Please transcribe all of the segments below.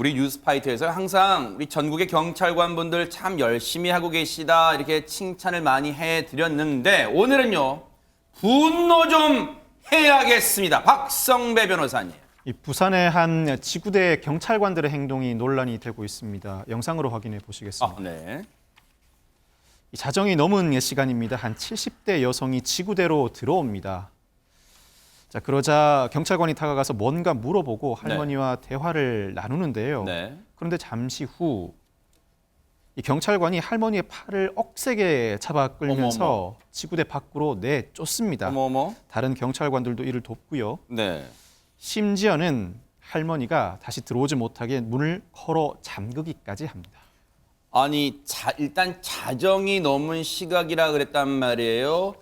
우리 뉴스파이터에서 항상 우리 전국의 경찰관분들 참 열심히 하고 계시다 이렇게 칭찬을 많이 해드렸는데 오늘은요 분노 좀 해야겠습니다. 박성배 변호사님. 이 부산의 한 지구대 경찰관들의 행동이 논란이 되고 있습니다. 영상으로 확인해 보시겠습니다. 네. 이 자정이 넘은 시간입니다. 한 70대 여성이 지구대로 들어옵니다. 자, 그러자 경찰관이 다가가서 뭔가 물어보고 할머니와 대화를 나누는데요. 네. 그런데 잠시 후 이 경찰관이 할머니의 팔을 억세게 잡아 끌면서 어머머. 지구대 밖으로 내쫓습니다. 어머어머. 다른 경찰관들도 이를 돕고요. 네. 심지어는 할머니가 다시 들어오지 못하게 문을 걸어 잠그기까지 합니다. 아니 일단 자정이 넘은 시각이라 그랬단 말이에요.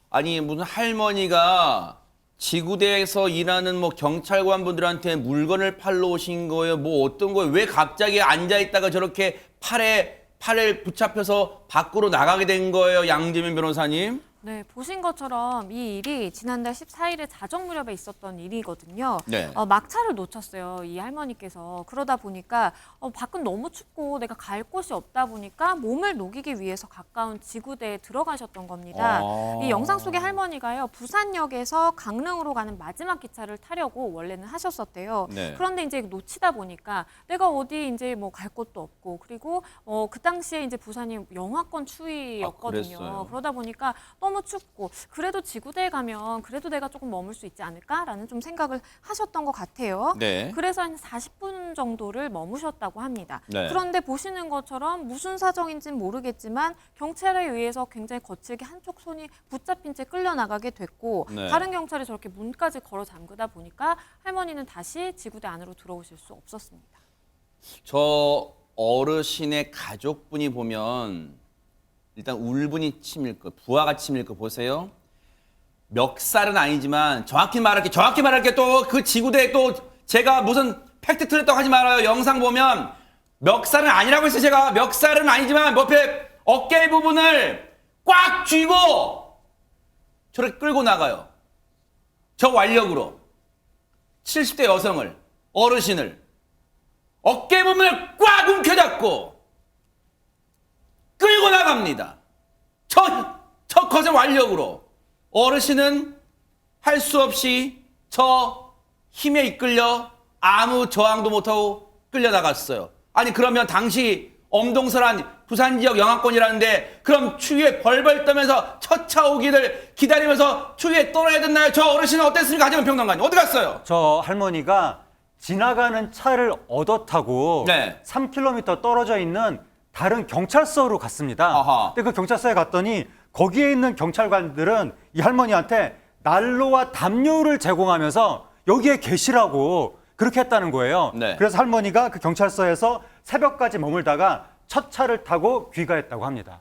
아니 무슨 할머니가 지구대에서 일하는 뭐 경찰관분들한테 물건을 팔러 오신 거예요? 뭐 어떤 거예요? 왜 갑자기 앉아있다가 저렇게 팔을 붙잡혀서 밖으로 나가게 된 거예요? 양재민 변호사님? 네, 보신 것처럼 이 일이 지난달 14일에 자정 무렵에 있었던 일이거든요. 네. 막차를 놓쳤어요, 이 할머니께서. 그러다 보니까 밖은 너무 춥고 내가 갈 곳이 없다 보니까 몸을 녹이기 위해서 가까운 지구대에 들어가셨던 겁니다. 이 영상 속의 할머니가요, 부산역에서 강릉으로 가는 마지막 기차를 타려고 원래는 하셨었대요. 네. 그런데 이제 놓치다 보니까 내가 어디 이제 뭐 갈 곳도 없고 그리고 그 당시에 이제 부산이 영하권 추위였거든요. 그랬어요. 그러다 보니까 너무 춥고 그래도 지구대에 가면 그래도 내가 조금 머물 수 있지 않을까라는 좀 생각을 하셨던 것 같아요. 네. 그래서 한 40분 정도를 머무셨다고 합니다. 네. 그런데 보시는 것처럼 무슨 사정인지는 모르겠지만 경찰에 의해서 굉장히 거칠게 한쪽 손이 붙잡힌 채 끌려나가게 됐고 네. 다른 경찰이 저렇게 문까지 걸어 잠그다 보니까 할머니는 다시 지구대 안으로 들어오실 수 없었습니다. 저 어르신의 가족분이 보면 일단 울분이 치밀 거, 부하가 치밀 거 보세요. 멱살은 아니지만 정확히 말할게 또 그 지구대에 또 제가 무슨 팩트 틀렸다고 하지 말아요. 영상 보면 멱살은 아니라고 했어요. 제가 멱살은 아니지만 옆에 어깨 부분을 꽉 쥐고 저렇게 끌고 나가요. 저 완력으로 70대 여성을 어르신을 어깨 부분을 꽉 움켜잡고 끌고 나갑니다. 저 거센 완력으로 어르신은 할 수 없이 저 힘에 이끌려 아무 저항도 못하고 끌려나갔어요. 아니 그러면 당시 엄동설한 부산 지역 영하권이라는데 그럼 추위에 벌벌 떠면서 첫 차 오기를 기다리면서 추위에 떨어야 됐나요? 저 어르신은 어땠습니까? 하재근 평론가님 어디 갔어요? 저 할머니가 지나가는 차를 얻어 타고 네. 3km 떨어져 있는 다른 경찰서로 갔습니다. 아하. 근데 그 경찰서에 갔더니 거기에 있는 경찰관들은 이 할머니한테 난로와 담요를 제공하면서 여기에 계시라고 그렇게 했다는 거예요. 네. 그래서 할머니가 그 경찰서에서 새벽까지 머물다가 첫 차를 타고 귀가했다고 합니다.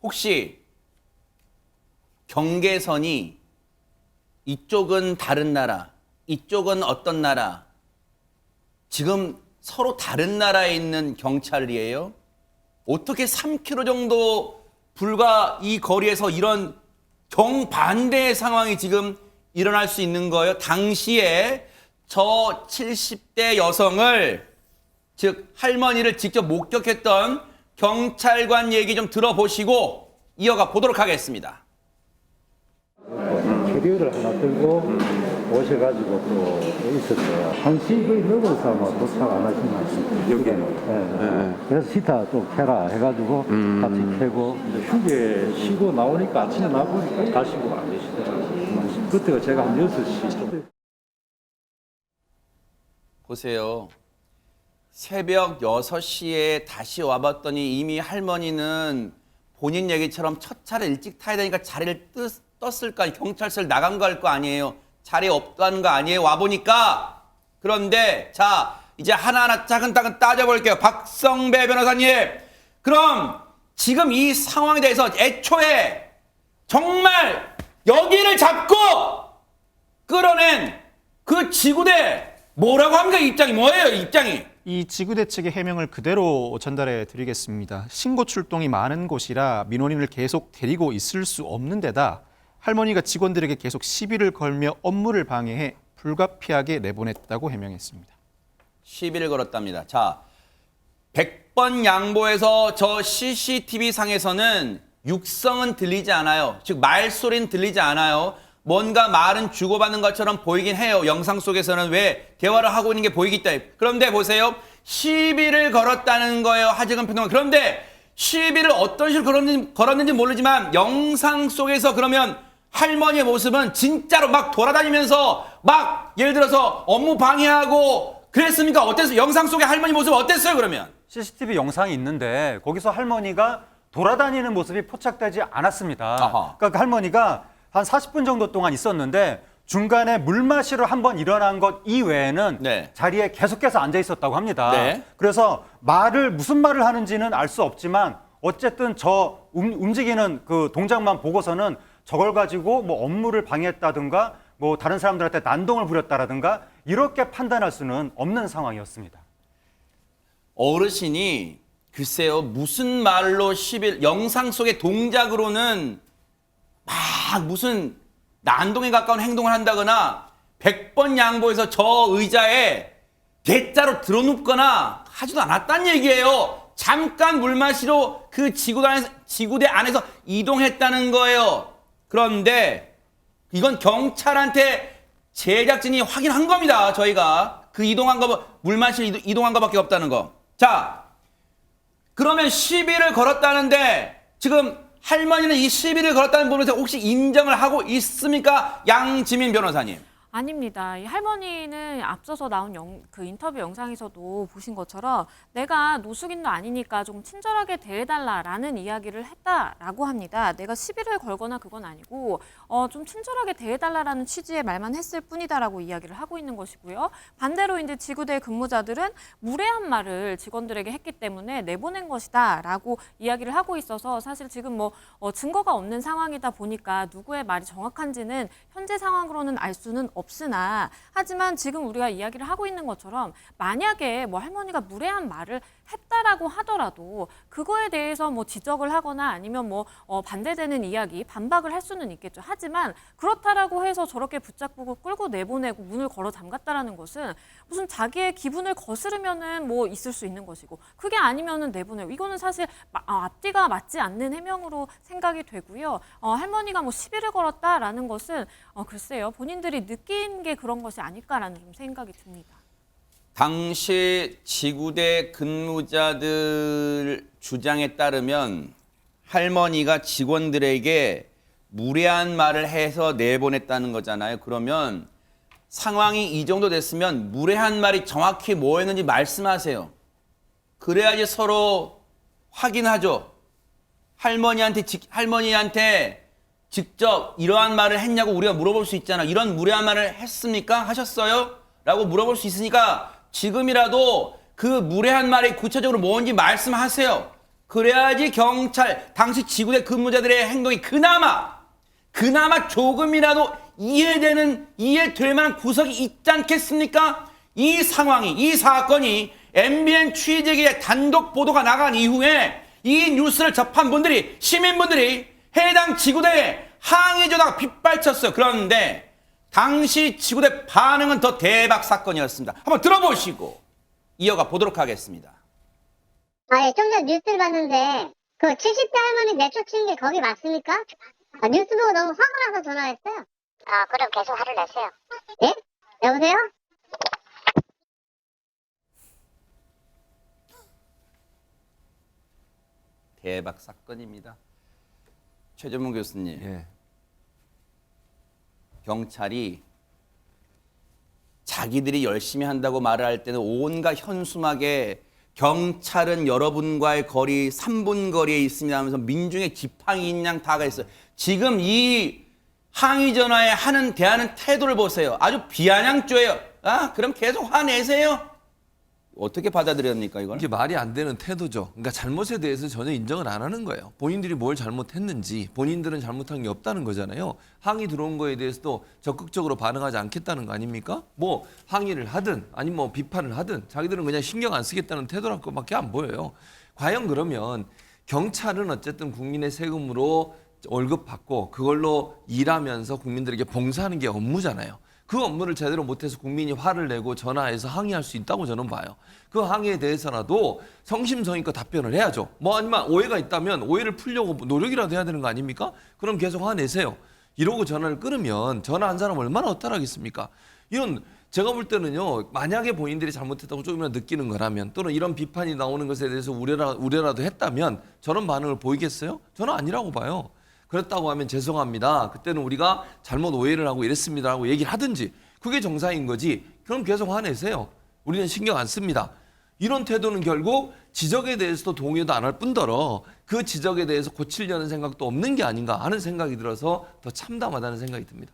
혹시 경계선이 이쪽은 다른 나라, 이쪽은 어떤 나라, 지금 서로 다른 나라에 있는 경찰이에요? 어떻게 3km 정도 불과 이 거리에서 이런 정반대의 상황이 지금 일어날 수 있는 거예요? 당시에 저 70대 여성을, 즉 할머니를 직접 목격했던 경찰관 얘기 좀 들어보시고 이어가 보도록 하겠습니다. 캐리어를 하나 들고 오셔가지고 또 있었어요. 1시 넘어서 아마 도착 안 하신 것 같습니다. 여기는? 그래서 시타 좀 캐라 해가지고 같이 캐고 휴게 쉬고 나오니까 아침에 나보니까 가시고 안 계시더라고요. 그때가 제가 한 6시. 보세요. 새벽 6시에 다시 와봤더니 이미 할머니는 본인 얘기처럼 첫 차를 일찍 타야 되니까 자리를 떴을 거 아니에요. 경찰서를 나간 거 할 거 아니에요. 자리에 없다는 거 아니에요. 와보니까. 그런데 자 이제 하나하나 차근차근 따져볼게요. 박성배 변호사님. 그럼 지금 이 상황에 대해서 애초에 정말 여기를 잡고 끌어낸 그 지구대 뭐라고 합니까? 입장이 뭐예요? 입장이. 이 지구대 측의 해명을 그대로 전달해 드리겠습니다. 신고 출동이 많은 곳이라 민원인을 계속 데리고 있을 수 없는 데다 할머니가 직원들에게 계속 시비를 걸며 업무를 방해해 불가피하게 내보냈다고 해명했습니다. 시비를 걸었답니다. 자, 100번 양보해서 저 CCTV 상에서는 육성은 들리지 않아요. 즉 말소리는 들리지 않아요. 뭔가 말은 주고받는 것처럼 보이긴 해요. 영상 속에서는 왜 대화를 하고 있는 게 보이기 때문에. 그런데 보세요. 시비를 걸었다는 거예요. 하재근 평론가. 그런데 시비를 어떤 식으로 걸었는지 모르지만 영상 속에서 그러면 할머니의 모습은 진짜로 막 돌아다니면서 막 예를 들어서 업무 방해하고 그랬습니까? 어땠어요? 영상 속의 할머니 모습 어땠어요, 그러면? CCTV 영상이 있는데 거기서 할머니가 돌아다니는 모습이 포착되지 않았습니다. 아하. 그러니까 그 할머니가 한 40분 정도 동안 있었는데 중간에 물 마시러 한번 일어난 것 이외에는 네. 자리에 계속해서 앉아 있었다고 합니다. 네. 그래서 무슨 말을 하는지는 알 수 없지만 어쨌든 저 움직이는 그 동작만 보고서는 저걸 가지고 뭐 업무를 방해했다든가 뭐 다른 사람들한테 난동을 부렸다라든가 이렇게 판단할 수는 없는 상황이었습니다. 어르신이 글쎄요 무슨 말로 영상 속의 동작으로는 막 무슨 난동에 가까운 행동을 한다거나 100번 양보해서 저 의자에 대자로 들어눕거나 하지도 않았다는 얘기예요. 잠깐 물 마시러 그 지구대 안에서 이동했다는 거예요. 그런데 이건 경찰한테 제작진이 확인한 겁니다. 저희가 그 물 마시러 이동한 거밖에 없다는 거. 자, 그러면 시비를 걸었다는데 지금 할머니는 이 시비를 걸었다는 부분에서 혹시 인정을 하고 있습니까? 양지민 변호사님. 아닙니다. 이 할머니는 앞서서 나온 그 인터뷰 영상에서도 보신 것처럼 내가 노숙인도 아니니까 좀 친절하게 대해달라라는 이야기를 했다라고 합니다. 내가 시비를 걸거나 그건 아니고 좀 친절하게 대해달라라는 취지의 말만 했을 뿐이다라고 이야기를 하고 있는 것이고요. 반대로 이제 지구대 근무자들은 무례한 말을 직원들에게 했기 때문에 내보낸 것이다라고 이야기를 하고 있어서 사실 지금 뭐 증거가 없는 상황이다 보니까 누구의 말이 정확한지는 현재 상황으로는 알 수는 없으나 하지만 지금 우리가 이야기를 하고 있는 것처럼 만약에 뭐 할머니가 무례한 말을 했다라고 하더라도 그거에 대해서 뭐 지적을 하거나 아니면 뭐 반대되는 이야기, 반박을 할 수는 있겠죠. 하지만 그렇다라고 해서 저렇게 붙잡고 끌고 내보내고 문을 걸어 잠갔다라는 것은 무슨 자기의 기분을 거스르면은 뭐 있을 수 있는 것이고 그게 아니면은 내보내고 이거는 사실 앞뒤가 맞지 않는 해명으로 생각이 되고요. 할머니가 뭐 시비를 걸었다라는 것은 글쎄요. 본인들이 느낀 게 그런 것이 아닐까라는 좀 생각이 듭니다. 당시 지구대 근무자들 주장에 따르면 할머니가 직원들에게 무례한 말을 해서 내보냈다는 거잖아요. 그러면 상황이 이 정도 됐으면 무례한 말이 정확히 뭐였는지 말씀하세요. 그래야지 서로 확인하죠. 할머니한테 직접 이러한 말을 했냐고 우리가 물어볼 수 있잖아. 이런 무례한 말을 했습니까? 하셨어요? 라고 물어볼 수 있으니까 지금이라도 그 무례한 말이 구체적으로 뭔지 말씀하세요. 그래야지 경찰, 당시 지구대 근무자들의 행동이 그나마 조금이라도 이해될 만한 구석이 있지 않겠습니까? 이 상황이, 이 사건이 MBN 취재기의 단독 보도가 나간 이후에 이 뉴스를 접한 분들이, 시민분들이 해당 지구대에 항의 전화가 빗발쳤어요. 그런데 당시 지구대 반응은 더 대박 사건이었습니다. 한번 들어보시고 이어가 보도록 하겠습니다. 예, 좀 전 뉴스를 봤는데 그 70대 할머니 내쫓은 게 거기 맞습니까? 뉴스 보고 너무 화가 나서 전화했어요. 그럼 계속 화를 내세요. 예? 여보세요? 대박 사건입니다. 최전문 교수님. 예. 경찰이 자기들이 열심히 한다고 말을 할 때는 온갖 현수막에 경찰은 여러분과의 거리 3분 거리에 있습니다 하면서 민중의 지팡이 인양 다가 있어요. 지금 이 항의 전화에 대하는 태도를 보세요. 아주 비아냥조예요. 그럼 계속 화내세요. 어떻게 받아들였습니까, 이걸? 이게 말이 안 되는 태도죠. 그러니까 잘못에 대해서 전혀 인정을 안 하는 거예요. 본인들이 뭘 잘못했는지 본인들은 잘못한 게 없다는 거잖아요. 항의 들어온 거에 대해서도 적극적으로 반응하지 않겠다는 거 아닙니까? 뭐 항의를 하든 아니면 뭐 비판을 하든 자기들은 그냥 신경 안 쓰겠다는 태도랄 것밖에 안 보여요. 과연 그러면 경찰은 어쨌든 국민의 세금으로 월급 받고 그걸로 일하면서 국민들에게 봉사하는 게 업무잖아요. 그 업무를 제대로 못해서 국민이 화를 내고 전화해서 항의할 수 있다고 저는 봐요. 그 항의에 대해서라도 성심성의껏 답변을 해야죠. 뭐 아니면 오해가 있다면 오해를 풀려고 노력이라도 해야 되는 거 아닙니까? 그럼 계속 화내세요. 이러고 전화를 끊으면 전화한 사람 얼마나 허탈하겠습니까? 이런 제가 볼 때는요. 만약에 본인들이 잘못했다고 조금이라도 느끼는 거라면 또는 이런 비판이 나오는 것에 대해서 우려라도 했다면 저런 반응을 보이겠어요? 저는 아니라고 봐요. 그렇다고 하면 죄송합니다. 그때는 우리가 잘못 오해를 하고 이랬습니다라고 얘기를 하든지 그게 정상인 거지. 그럼 계속 화내세요. 우리는 신경 안 씁니다. 이런 태도는 결국 지적에 대해서도 동의도 안 할 뿐더러 그 지적에 대해서 고치려는 생각도 없는 게 아닌가 하는 생각이 들어서 더 참담하다는 생각이 듭니다.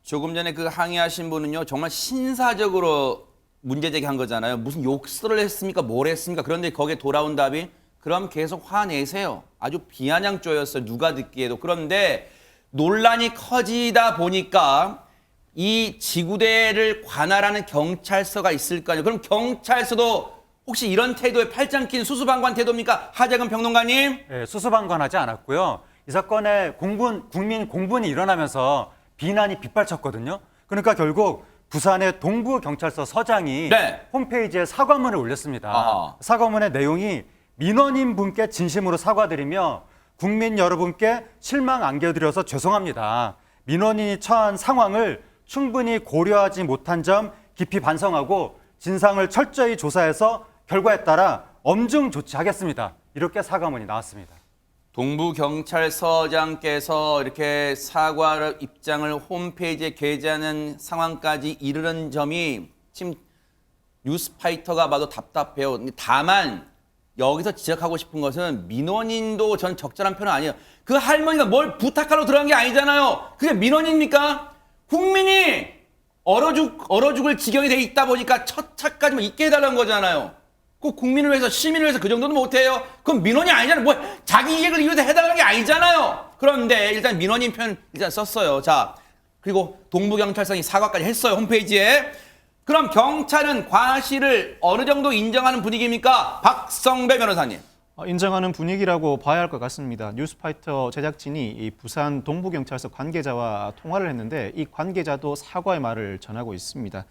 조금 전에 그 항의하신 분은요, 정말 신사적으로 문제 제기한 거잖아요. 무슨 욕설을 했습니까? 뭘 했습니까? 그런데 거기에 돌아온 답이 그럼 계속 화내세요. 아주 비아냥조였어요. 누가 듣기에도. 그런데 논란이 커지다 보니까 이 지구대를 관할하는 경찰서가 있을 거 아니에요. 그럼 경찰서도 혹시 이런 태도에 팔짱 낀 수수방관 태도입니까? 하재근 평론가님. 예, 수수방관하지 않았고요. 이 사건에 국민 공분이 일어나면서 비난이 빗발쳤거든요. 그러니까 결국 부산의 동부경찰서 서장이 네. 홈페이지에 사과문을 올렸습니다. 아하. 사과문의 내용이 민원인 분께 진심으로 사과드리며 국민 여러분께 실망 안겨드려서 죄송합니다. 민원인이 처한 상황을 충분히 고려하지 못한 점 깊이 반성하고 진상을 철저히 조사해서 결과에 따라 엄중 조치하겠습니다. 이렇게 사과문이 나왔습니다. 동부경찰서장께서 이렇게 사과를 입장을 홈페이지에 게재하는 상황까지 이르는 점이 지금 뉴스파이터가 봐도 답답해요. 다만 여기서 지적하고 싶은 것은 민원인도 전 적절한 표현은 아니에요. 그 할머니가 뭘 부탁하러 들어간 게 아니잖아요. 그게 민원입니까? 국민이 얼어 죽을 지경이 돼 있다 보니까 첫 차까지만 있게 해달라는 거잖아요. 그 국민을 위해서, 시민을 위해서 그 정도는 못해요? 그럼 민원이 아니잖아요. 뭐 자기 이익을 위해서 해달라는 게 아니잖아요. 그런데 일단 민원인 표현 일단 썼어요. 자, 그리고 동부경찰서이 사과까지 했어요. 홈페이지에. 그럼 경찰은 과실을 어느 정도 인정하는 분위기입니까? 박성배 변호사님. 인정하는 분위기라고 봐야 할 것 같습니다. 뉴스파이터 제작진이 이 부산 동부경찰서 관계자와 통화를 했는데 이 관계자도 사과의 말을 전하고 있습니다.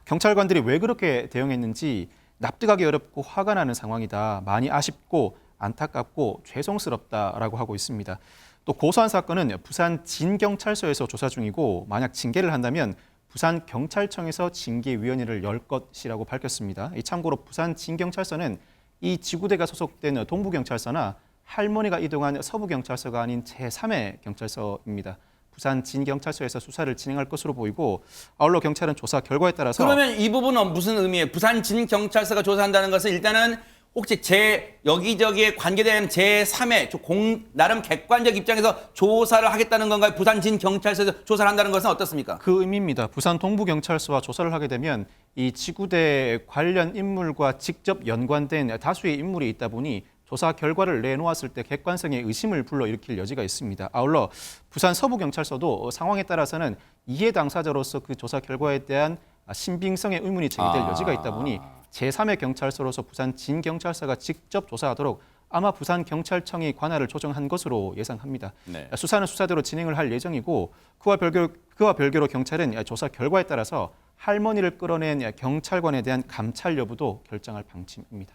경찰관들이 왜 그렇게 대응했는지 납득하기 어렵고 화가 나는 상황이다. 많이 아쉽고 안타깝고 죄송스럽다라고 하고 있습니다. 또 고소한 사건은 부산 진경찰서에서 조사 중이고 만약 징계를 한다면 부산경찰청에서 징계위원회를 열 것이라고 밝혔습니다. 참고로 부산 진경찰서는 이 지구대가 소속된 동부경찰서나 할머니가 이동한 서부경찰서가 아닌 제3의 경찰서입니다. 부산 진경찰서에서 수사를 진행할 것으로 보이고 아울러 경찰은 조사 결과에 따라서 그러면 이 부분은 무슨 의미예요? 부산 진경찰서가 조사한다는 것은 일단은 혹시 여기저기에 관계된 제3의 나름 객관적 입장에서 조사를 하겠다는 건가요? 부산 진경찰서에서 조사를 한다는 것은 어떻습니까? 그 의미입니다. 부산 동부경찰서와 조사를 하게 되면 이 지구대 관련 인물과 직접 연관된 다수의 인물이 있다 보니 조사 결과를 내놓았을 때 객관성에 의심을 불러일으킬 여지가 있습니다. 아울러 부산 서부경찰서도 상황에 따라서는 이해 당사자로서 그 조사 결과에 대한 신빙성의 의문이 제기될 여지가 있다 보니 제3의 경찰서로서 부산 진경찰서가 직접 조사하도록 아마 부산경찰청이 관할을 조정한 것으로 예상합니다. 네. 수사는 수사대로 진행을 할 예정이고 그와 별개로 경찰은 조사 결과에 따라서 할머니를 끌어낸 경찰관에 대한 감찰 여부도 결정할 방침입니다.